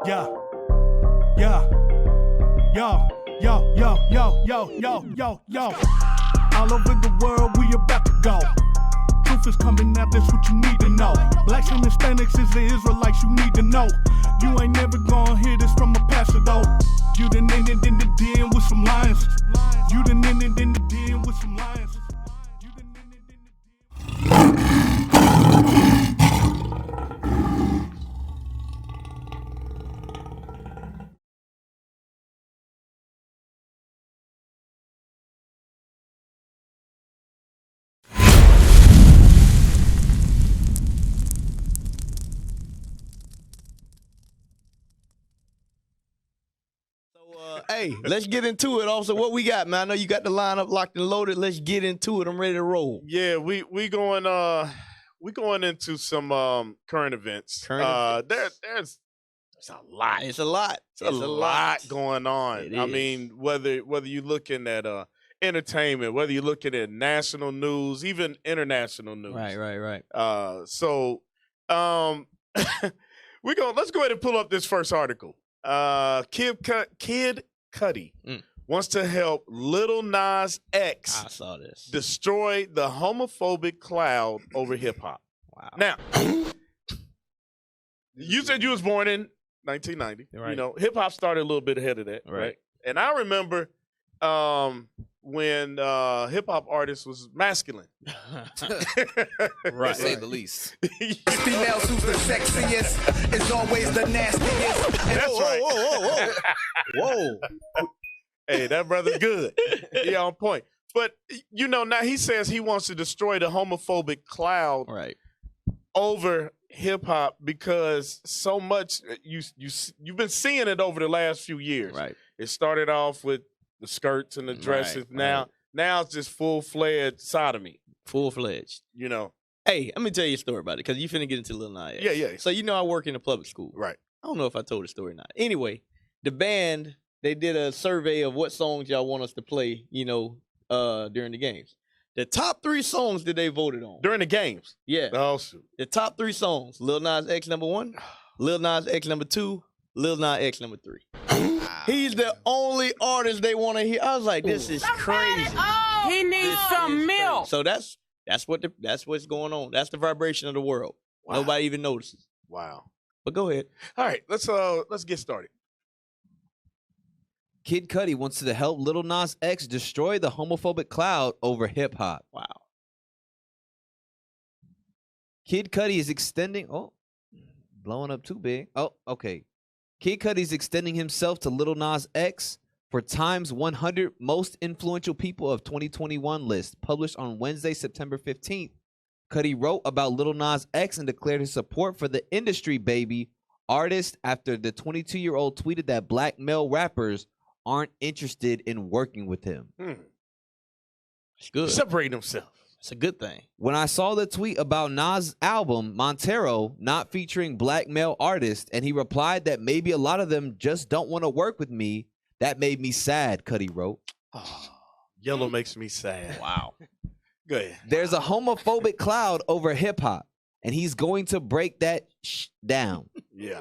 Yeah, yeah, yo. All over the world, we about to go. Truth is coming out, that's what you need to know. Blacks and Hispanics is the Israelites you need to know. You ain't never gonna hear this from a pastor though. You done ended in the den with some lions. You done ended in the den with some lions. Hey, let's get into it. Also, what we got, man? I know you got the lineup locked and loaded. Let's get into it. I'm ready to roll. Yeah, we going into some current events. There's a lot. It's a lot. It's a lot going on. I mean, whether you're looking at entertainment, whether you're looking at national news, even international news. Right. Let's go ahead and pull up this first article. Kid Cudi wants to help Lil Nas X I saw this. destroy the homophobic cloud over hip hop. Wow. Now, you said you was born in 1990. Right. You know, hip hop started a little bit ahead of that, right? And I remember when hip hop artists was masculine. Right. To say the least. Females who's the sexiest is always the nastiest. That's right. Whoa. Hey, that brother's good. Yeah, on point. But, you know, now he says he wants to destroy the homophobic cloud over hip-hop because so much, you've been seeing it over the last few years. Right. It started off with the skirts and the dresses. Now it's just full-fledged sodomy. Full-fledged. You know. Hey, let me tell you a story about it because you finna get into Lil Nas X. Yeah. So, you know, I work in a public school. Right. I don't know if I told the story or not. Anyway, the band, they did a survey of what songs y'all want us to play, you know, during the games. The top 3 songs that they voted on. During the games? Yeah. Oh, shoot. The top 3 songs. Lil Nas X number 1, Lil Nas X number 2, Lil Nas X number 3. He's the only artist they want to hear. I was like, this is crazy. He needs some milk. So that's what's going on. That's the vibration of the world. Wow. Nobody even notices. Wow. But go ahead. All right, let's get started. Kid Cudi wants to help Lil Nas X destroy the homophobic cloud over hip hop. Wow. Kid Cudi is extending. Oh, blowing up too big. Oh, okay. Kid Cudi is extending himself to Lil Nas X for Time's 100 Most Influential People of 2021 list, published on Wednesday, September 15th. Cudi wrote about Lil Nas X and declared his support for the industry baby artist after the 22-year-old tweeted that black male rappers aren't interested in working with him. It's good. Separating himself. It's a good thing. When I saw the tweet about Nas' album, Montero, not featuring black male artists, and he replied that maybe a lot of them just don't want to work with me, that made me sad, Cudi wrote. Oh, yellow makes me sad. Wow. Go ahead. There's a homophobic cloud over hip-hop, and he's going to break that down. Yeah.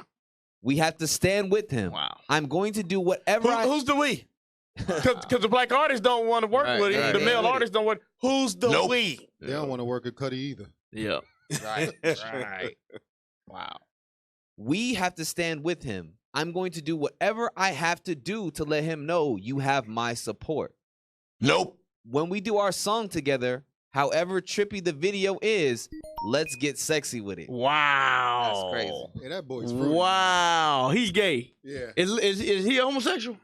We have to stand with him. Wow. I'm going to do whatever Who's the we? Because the black artists don't want to work with him. The male artists don't want. Who's the we? They don't want to work with Cudi either. Yeah. Right. Wow. We have to stand with him. I'm going to do whatever I have to do to let him know you have my support. Nope. When we do our song together, however trippy the video is, let's get sexy with it. Wow. That's crazy. Yeah, that boy's fruity. Wow. He's gay. Yeah. Is he homosexual?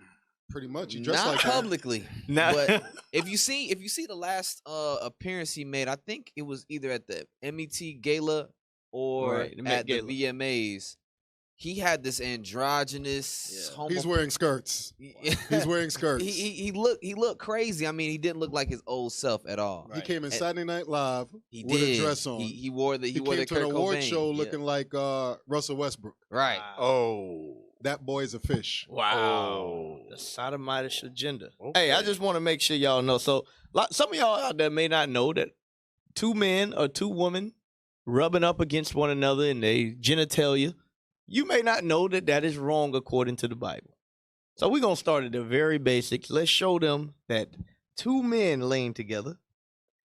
Pretty much. He dressed Not like publicly. Nah. But if you see the last appearance he made, I think it was either at the MET Gala or Right, the Met at the Gala. VMAs. He had this androgynous that. He's wearing skirts. He's wearing skirts. He looked crazy. I mean, he didn't look like his old self at all. He came in Saturday Night Live He with did. a dress on. He wore the He wore came the to an Kurt award Cobain. show Yeah. looking like Russell Westbrook. Right. Oh. That boy's a fish. Wow. The sodomitish agenda. Okay. Hey, I just want to make sure y'all know. So some of y'all out there may not know that 2 men or 2 women rubbing up against one another in their genitalia, you may not know that that is wrong according to the Bible. So we're going to start at the very basics. Let's show them that two men laying together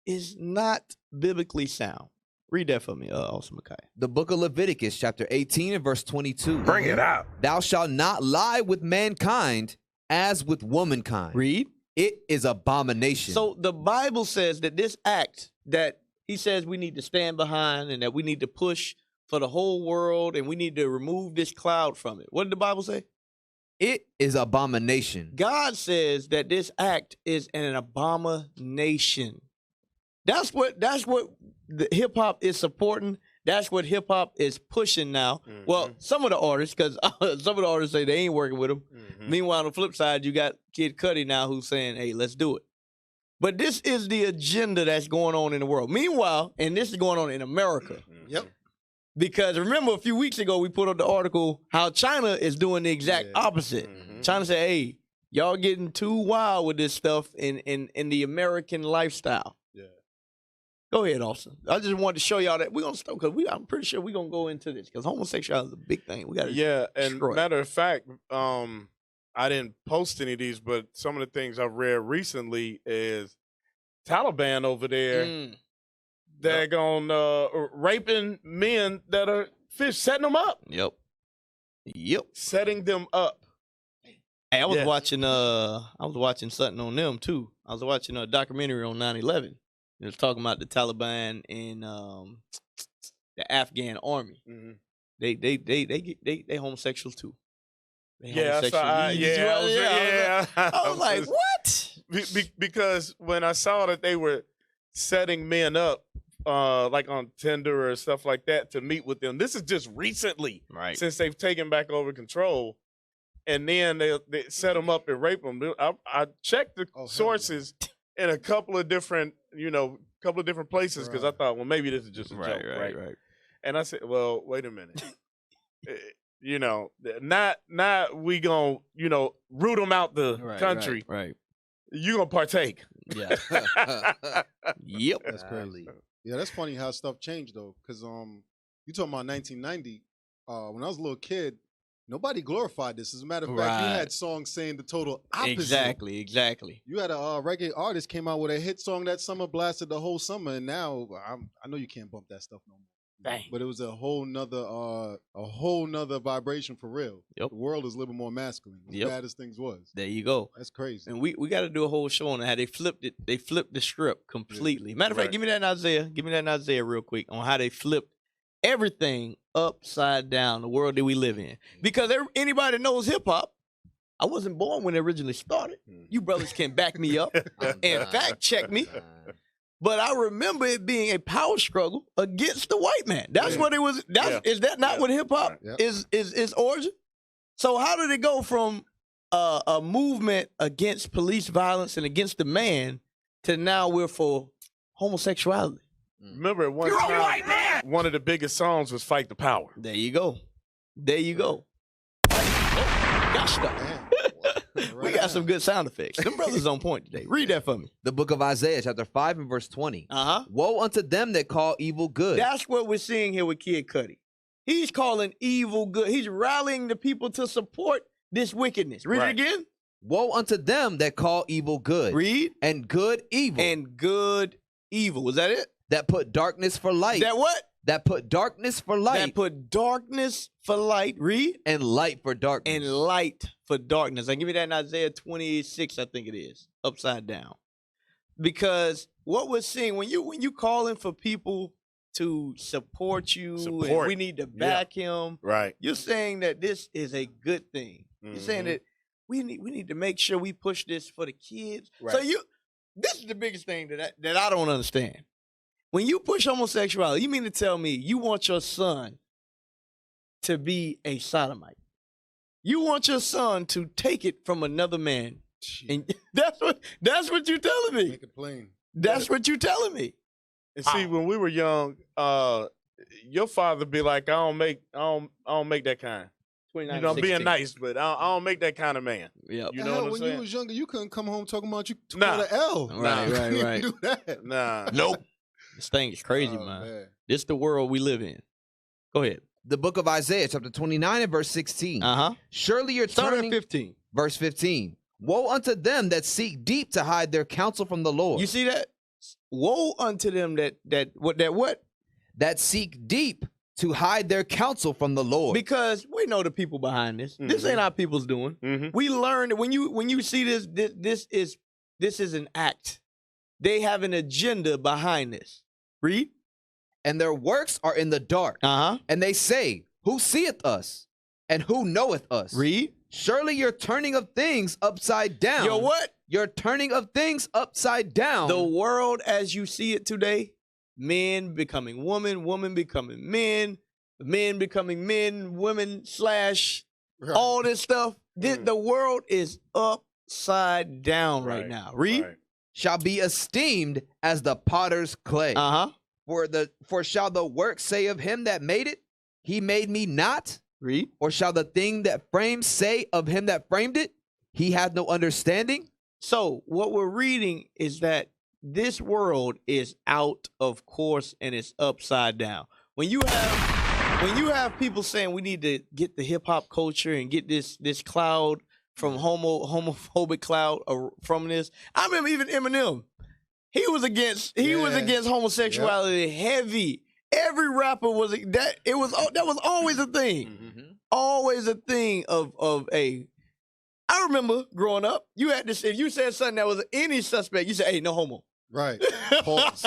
is not biblically sound. Read that for me, Austin Mackay. The book of Leviticus, chapter 18 and verse 22. Bring it out. Thou shalt not lie with mankind as with womankind. Read. It is abomination. So the Bible says that this act that he says we need to stand behind and that we need to push for the whole world and we need to remove this cloud from it. What did the Bible say? It is abomination. God says that this act is an abomination. That's what the hip hop is supporting. That's what hip hop is pushing now. Mm-hmm. Well, some of the artists, because some of the artists say they ain't working with them. Mm-hmm. Meanwhile, on the flip side, you got Kid Cudi now who's saying, hey, let's do it. But this is the agenda that's going on in the world. Meanwhile, and this is going on in America. Mm-hmm. Yep. Because remember, a few weeks ago, we put up the article how China is doing the exact opposite. Mm-hmm. China said, hey, y'all getting too wild with this stuff in the American lifestyle. Yeah. Go ahead, Austin. I just wanted to show y'all that we're going to start because I'm pretty sure we're going to go into this because homosexuality is a big thing. We got to and matter of fact, I didn't post any of these, but some of the things I've read recently is Taliban over there. They're raping men that are fish, setting them up. Yep. Setting them up. Hey, I was watching something on them too. I was watching a documentary on 9/11. It was talking about the Taliban and the Afghan army. Mm-hmm. They homosexuals too. I was like, what? Because when I saw that they were setting men up, like on Tinder or stuff like that, to meet with them. This is just recently, right? Since they've taken back over control, and then they set them up and rape them. I checked the sources in a couple of different, places because I thought, well, maybe this is just a joke, right? And I said, well, wait a minute, not we gonna root them out the country, right? You gonna partake? Yeah. Yep. That's crazy. Yeah, that's funny how stuff changed though, because you talking about 1990. When I was a little kid, nobody glorified this. As a matter of fact, you had songs saying the total opposite. Exactly. You had a reggae artist came out with a hit song that summer, blasted the whole summer, and now I know you can't bump that stuff no more. Dang. But it was a whole nother vibration for real. Yep. The world is a little more masculine. As bad as things was. There you go. That's crazy. And we got to do a whole show on how they flipped it. They flipped the script completely. Matter of fact, give me that in Isaiah. Give me that in Isaiah real quick on how they flipped everything upside down, the world that we live in. Because anybody that knows hip hop, I wasn't born when it originally started. You brothers can back me up and fact check me. But I remember it being a power struggle against the white man. That's what it was. Is that not what hip hop is origin? So how did it go from a movement against police violence and against the man to now we're for homosexuality? Remember at one time, one of the biggest songs was "Fight the Power." There you go. Gosh, we got some good sound effects. Them brothers on point today. Read that for me. The book of Isaiah, chapter 5 and verse 20. Woe unto them that call evil good. That's what we're seeing here with Kid Cudi. He's calling evil good. He's rallying the people to support this wickedness. Read it again. Woe unto them that call evil good. Read. And good evil. And good evil. Was that it? That put darkness for light. That what? That put darkness for light. That put darkness for light. Read. And light for darkness. And light for darkness. I give you that in Isaiah 26, I think it is. Upside down. Because what we're seeing, when you calling for people to support you, and we need to back him. Right. You're saying that this is a good thing. Mm-hmm. You're saying that we need to make sure we push this for the kids. Right. So this is the biggest thing that I don't understand. When you push homosexuality, you mean to tell me you want your son to be a sodomite? You want your son to take it from another man? And that's what you're telling me. Make it plain. That's what you're telling me. And see, when we were young, your father be like, I don't make that kind. I'm being nice, but I don't make that kind of man. Yep. You know what I'm when saying? you was younger, you couldn't come home talking about you caught an L. Right. Do that. Nah. Nope. This thing is crazy, man. This the world we live in. Go ahead. The book of Isaiah, chapter 29 and verse 16. Surely you're turning. 15. Verse 15. Woe unto them that seek deep to hide their counsel from the Lord. You see that? Woe unto them that seek deep to hide their counsel from the Lord. Because we know the people behind this. This ain't our people's doing. We learned when you see this, this is an act. They have an agenda behind this. Read. And their works are in the dark. And they say, who seeth us? And who knoweth us? Read. Surely you're turning of things upside down. Yo, what? You're turning of things upside down. The world as you see it today, men becoming woman, woman becoming men becoming men, women / all this stuff. The world is upside down right now. Read. Shall be esteemed as the potter's clay. For shall the work say of him that made it, he made me not? Read. Or shall the thing that framed say of him that framed it, he hath no understanding? So what we're reading is that this world is out of course and it's upside down. When you have people saying we need to get the hip hop culture and get this cloud from homophobic cloud from this. I remember even Eminem. He was against homosexuality heavy. Every rapper was that. That was always a thing. Always a thing of a. I remember growing up, you had this. If you said something that was any suspect, you said, "Hey, no homo." Right. Pause.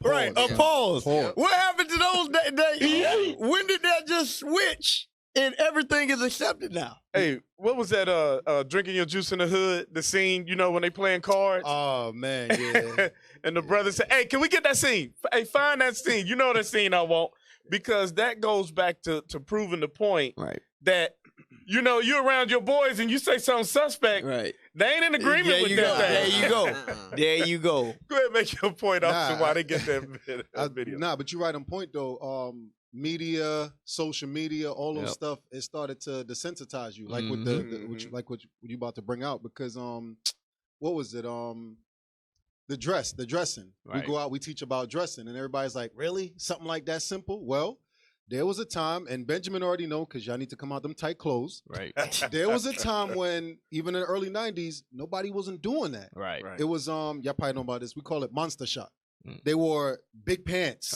Right. A pause. What happened to those days? When did that just switch? And everything is accepted now. Hey, what was that? Drinking your juice in the hood. The scene, when they playing cards. Oh man, yeah. And the brother said, "Hey, can we get that scene? Hey, find that scene. You know that scene I want." Because that goes back to proving the point that you're around your boys and you say something suspect. Right. They ain't in agreement with that. There you go. There you go. Go ahead and make your point off why they get that video. But you're right on point though. Media, social media, all those stuff, it started to desensitize you, like with what you about to bring out. Because what was it? The dressing. Right. We go out, we teach about dressing, and everybody's like, really? Something like that simple? Well, there was a time, and Benjamin already know because y'all need to come out them tight clothes. Right. There was a time when, even in the early 90s, nobody wasn't doing that. Right. It was, y'all probably know about this. We call it monster shot. They wore big pants,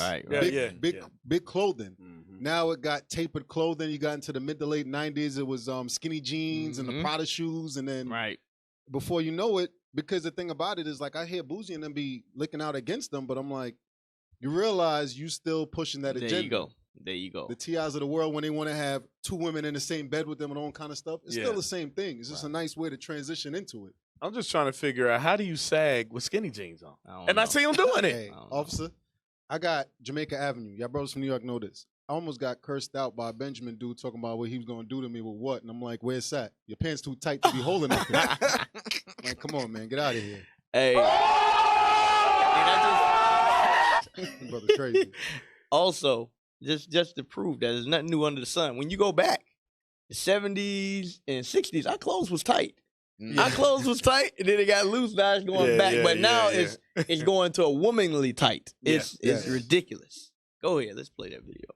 big clothing. Now it got tapered clothing. You got into the mid to late 90s. It was skinny jeans and the Prada shoes. And then before you know it, because the thing about it is, like, I hear Boozy and them be licking out against them, but I'm like, you realize you still pushing that agenda. There you go. The T.I.s of the world, when they want to have two women in the same bed with them and all that kind of stuff, it's still the same thing. It's just a nice way to transition into it. I'm just trying to figure out, how do you sag with skinny jeans on? I see him doing it. Hey, officer, I got Jamaica Avenue. Y'all brothers from New York know this. I almost got cursed out by a Benjamin dude talking about what he was going to do to me with what. And I'm like, where's that? Your pants too tight to be holding it. Like, come on, man. Get out of here. Hey. Brother crazy. Also, just to prove that there's nothing new under the sun. When you go back, the 70s and 60s, our clothes was tight. Our clothes was tight, and then it got loose. Now it's going back, but now it's going to a womanly tight. It's ridiculous. Go ahead, let's play that video.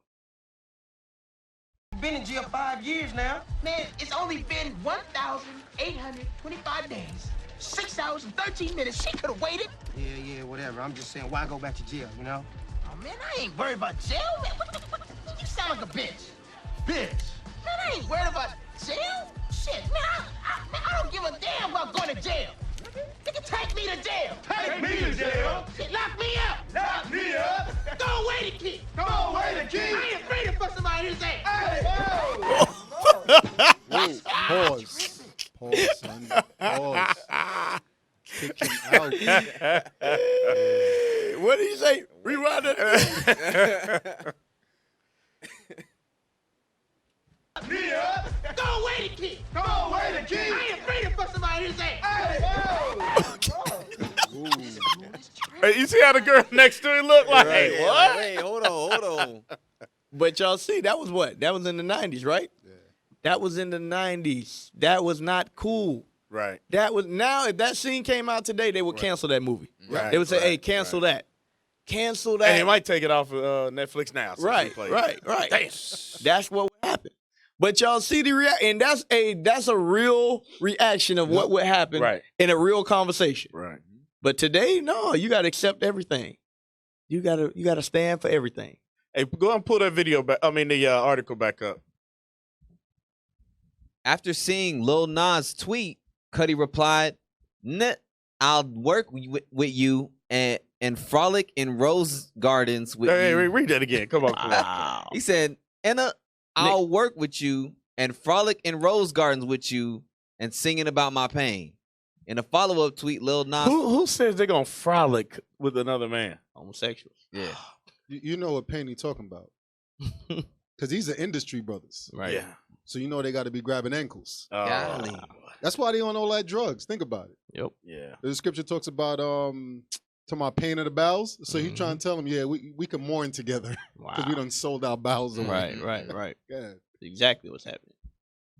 Been in jail 5 years now. Man, it's only been 1,825 days, 6 hours and 13 minutes. She could have waited. Yeah, whatever. I'm just saying, why go back to jail, you know? Oh, man, I ain't worried about jail, man. You sound like a bitch. Bitch. Man, I ain't worried about jail. Shit, man, I don't give a damn about going to jail. Nigga, take me to jail. Take me to jail? Shit, lock me up. Lock me up? Go away the key. Go away the key. I ain't afraid to fuck somebody in his ass. Hey, Pause. Pause, son. Pause. Kick him out. What did he say? Rewind it. Me up. Go away the key. Go away the key. I ain't afraid to fuck somebody in his ass. Hey, you see how the girl next to him look like? Right. What? Hey, hold on. But y'all see, that was what? That was in the 90s, right? Yeah. That was in the 90s. That was not cool. Right. That was, now if that scene came out today, they would cancel that movie. Right. They would say, hey, cancel that. Cancel that. And he might take it off of Netflix now. Right. Damn. That's what would happen. But y'all see the reaction, and that's a real reaction of what would happen in a real conversation. Right. But today, no, you got to accept everything. You gotta stand for everything. Hey, go and pull that video back. I mean, the article back up. After seeing Lil Nas tweet, Cudi replied, "Nah, I'll work with you and frolic in rose gardens with you." Hey, read that again. Come on. Wow. He said, I'll work with you and frolic in rose gardens with you and singing about my pain. In a follow-up tweet, Lil Nas... Who says they're going to frolic with another man? Homosexuals. Yeah. You know what pain he talking about. Because these are industry brothers. Right. Yeah. So you know they got to be grabbing ankles. Golly. That's why they on all that drugs. Think about it. Yep. Yeah. The scripture talks about to my pain of the bowels. So he trying to tell them, yeah, we can mourn together because we done sold our bowels away. Right. Yeah. Exactly what's happening.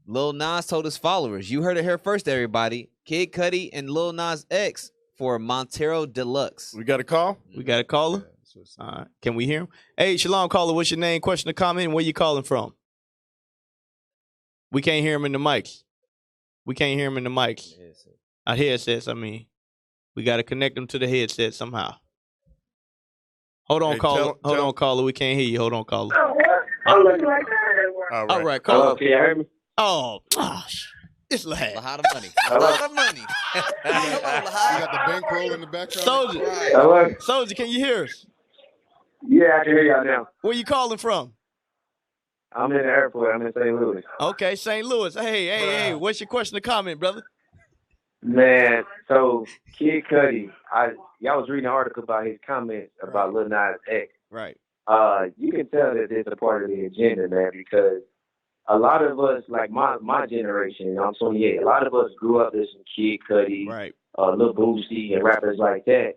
Lil Nas told his followers, you heard it here first, everybody. Kid Cudi and Lil Nas X for Montero Deluxe. We got a call? We got a caller? All right. Can we hear him? Hey, Shalom caller, what's your name, question, or comment, and where you calling from? We can't hear him in the mics. Our headsets, I mean. We got to connect them to the headset somehow. Hold on, caller. Hold on, caller. We can't hear you. Hold on, caller. I'm looking like that. All right, caller. Can you hear me? Oh, gosh. It's Lahad. Lahad of money. Lahad of money. You got the bankroll in the background. Soldier. Hello? Soldier, can you hear us? Yeah, I can hear y'all now. Where you calling from? I'm in the airport. I'm in St. Louis. Okay, St. Louis. Hey. What's your question or comment, brother? Man, so Kid Cudi, y'all was reading an article about his comments about Lil Nas X. Right. You can tell that it's a part of the agenda, man, because a lot of us, like my generation, I'm 28, a lot of us grew up listening to Kid Cudi, Right. Lil Boosie, and rappers like that.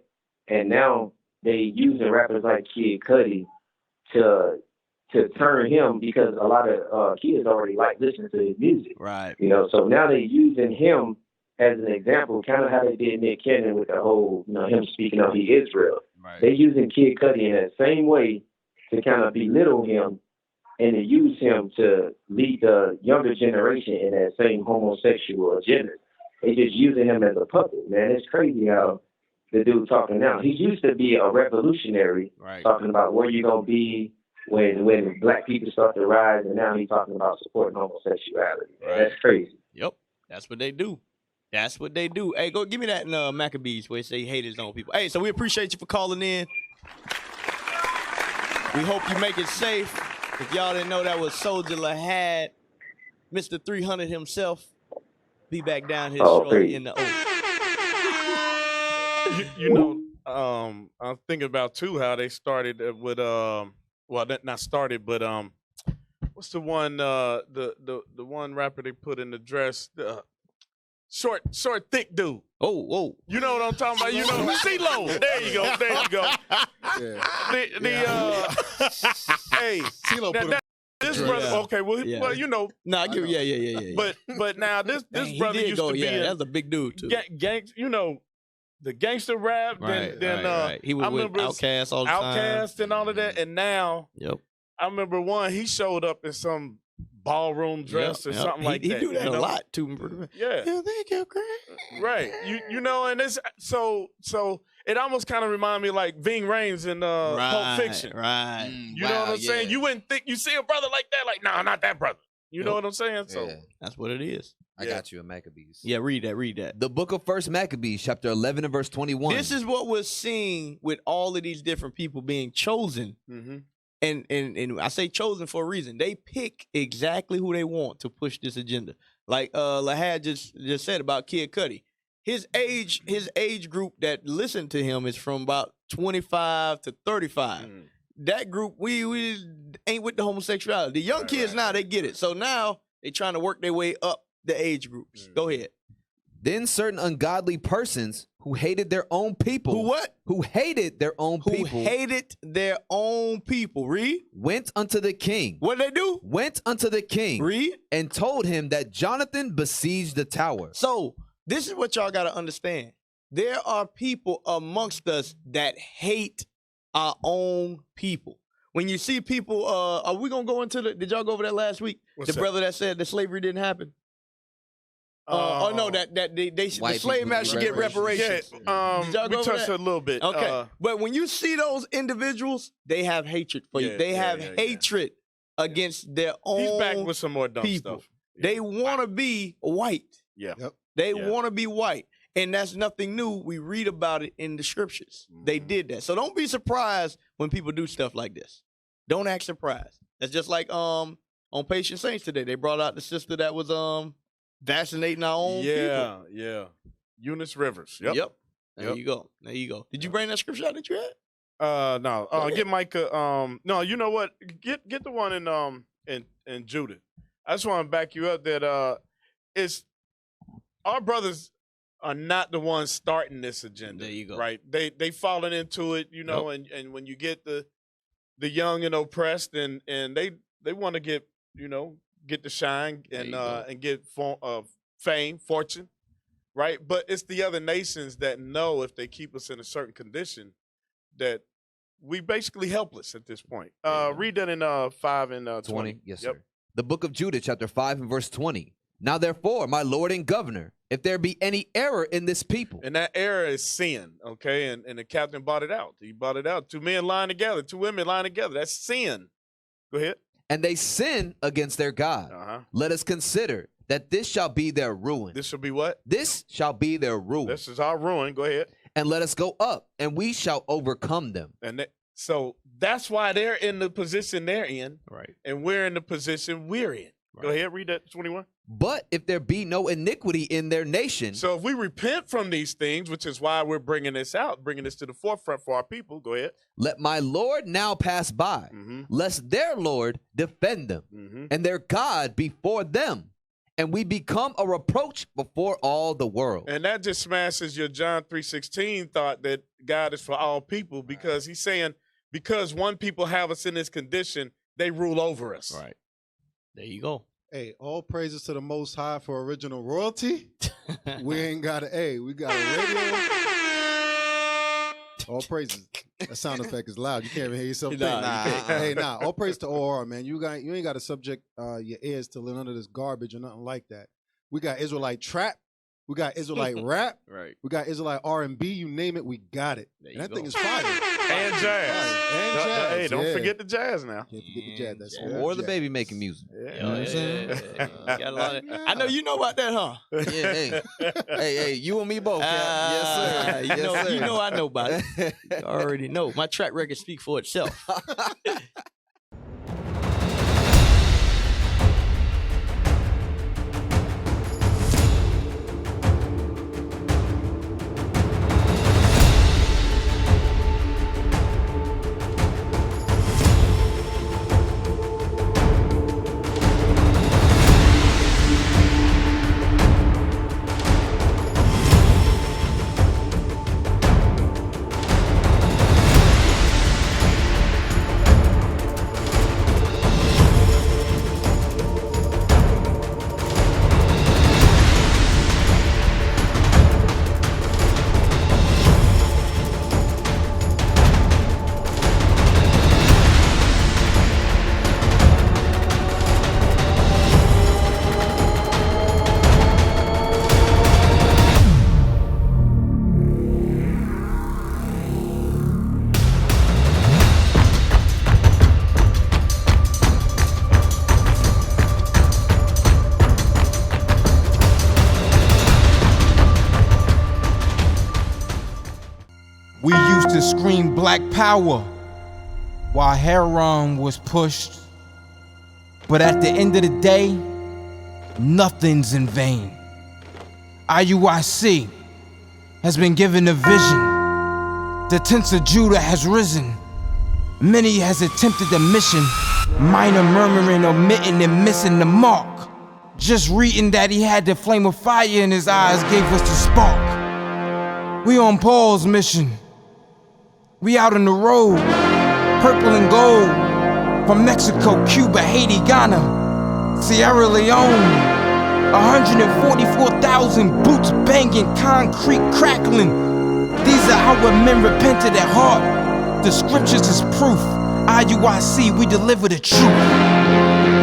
And now they using rappers like Kid Cudi to turn him, because a lot of kids already like listening to his music. Right. You know, so now they're using him as an example, kind of how they did Nick Cannon with the whole, him speaking of he Israel. Right. They're using Kid Cudi in that same way to kind of belittle him and to use him to lead the younger generation in that same homosexual agenda. They're just using him as a puppet, man. It's crazy how the dude talking now. He used to be a revolutionary, talking about where you going to be when black people start to rise, and now he's talking about supporting homosexuality. Right. That's crazy. Yep. That's what they do. Hey, go give me that in Maccabees where it say he hated his own people. Hey, so we appreciate you for calling in. We hope you make it safe. If y'all didn't know, that was Soldier Lahad, Mr. 300 himself. Be back down here shortly in the I'm thinking about too how they started with not started, but what's the one the one rapper they put in the dress, short thick dude. Oh. You know what I'm talking about? You know, CeeLo. There you go. Hey, CeeLo put him. This brother, okay, well, you know. No, I give yeah. But now this brother used to be that's a big dude too. The gangster rap. Then he was with Outkast all the time. Outkast and all of that, and now. Yep. I remember he showed up in some ballroom dress or something like that. He do that a lot too. Yeah. You think you're great? Right. You know, and it's so it almost kind of reminded me like Ving Rhames in Pulp Fiction. Right. You know what I'm saying? You wouldn't think you see a brother like that, like, nah, not that brother. You know what I'm saying? So that's what it is. I got you in Maccabees. Yeah, read that. The book of 1 Maccabees, chapter 11 and verse 21. This is what we're seeing with all of these different people being chosen. Mm-hmm. And I say chosen for a reason. They pick exactly who they want to push this agenda. Like Lahad just said about Kid Cudi. His age group that listened to him is from about 25 to 35. That group, we ain't with the homosexuality. The young kids now, they get it. So now they trying to work their way up the age groups. Go ahead. Then certain ungodly persons who hated their own people. Who what? Who hated their own people. Who hated their own people. Read. Went unto the king. What they do? Went unto the king. Read. And told him that Jonathan besieged the tower. So this is what y'all got to understand. There are people amongst us that hate our own people. When you see people, are we gonna go into did y'all go over that last week? What's the brother that said that slavery didn't happen? No, that the slave master should get reparations. Yeah, did y'all go we over touched that? a little bit. Okay, but when you see those individuals, they have hatred for you. They have hatred against their own. He's back with some more dumb people. stuff. They want to be white. Yeah. Yep. They want to be white. And that's nothing new. We read about it in the scriptures. They did that. So don't be surprised when people do stuff like this. Don't act surprised. That's just like on Patient Saints today. They brought out the sister that was vaccinating our own people. Yeah. Eunice Rivers. Yep. There you go. There you go. Did you bring that scripture out that you had? No. Get Micah. No, you know what? Get the one in Judah. I just want to back you up that it's our brothers are not the ones starting this agenda. There you go. Right? They fallen into it, you know, and when you get the young and oppressed and they want to get the shine and get fame, fortune, right? But it's the other nations that know if they keep us in a certain condition that we basically helpless at this point. Read that in 5 and 20. Yes, sir. The book of Judah, chapter 5 and verse 20. Now, therefore, my Lord and governor, if there be any error in this people. And that error is sin, okay? And the captain brought it out. He brought it out. 2 men lying together, 2 women lying together. That's sin. Go ahead. And they sin against their God. Let us consider that this shall be their ruin. This shall be what? This shall be their ruin. This is our ruin. Go ahead. And let us go up, and we shall overcome them. And so that's why they're in the position they're in. Right. And we're in the position we're in. Right. Go ahead, read that 21. But if there be no iniquity in their nation. So if we repent from these things, which is why we're bringing this out, bringing this to the forefront for our people, go ahead. Let my Lord now pass by, lest their Lord defend them, and their God before them, and we become a reproach before all the world. And that just smashes your John 3:16 thought that God is for all people, because he's saying because one people have us in this condition, they rule over us. Right. There you go. Hey, all praises to the Most High for original royalty. We ain't got we got a radio. All praises. That sound effect is loud. You can't even hear yourself. All praise to OR, man. You ain't got to subject your ears to none of this garbage or nothing like that. We got Israelite trap. We got Israelite rap. Right. We got Israelite R&B. You name it, we got it. And that thing is fire. And jazz. And jazz. Hey, don't forget the jazz now. Can't forget the jazz. That's or the baby making music. You know what I'm saying? Got a lot of, I know you know about that, huh? Yeah, hey, you and me both. Yes, sir. You know I know about it. You already know. My track record speaks for itself. We used to scream black power while heroin was pushed. But at the end of the day, nothing's in vain. I.U.I.C. has been given a vision. The tents of Judah has risen. Many has attempted the mission. Minor murmuring, omitting, and missing the mark. Just reading that he had the flame of fire in his eyes gave us the spark. We on Paul's mission. We out on the road, purple and gold, from Mexico, Cuba, Haiti, Ghana, Sierra Leone. 144,000 boots banging, concrete crackling. These are our men repented at heart. The scriptures is proof. IUIC, we deliver the truth.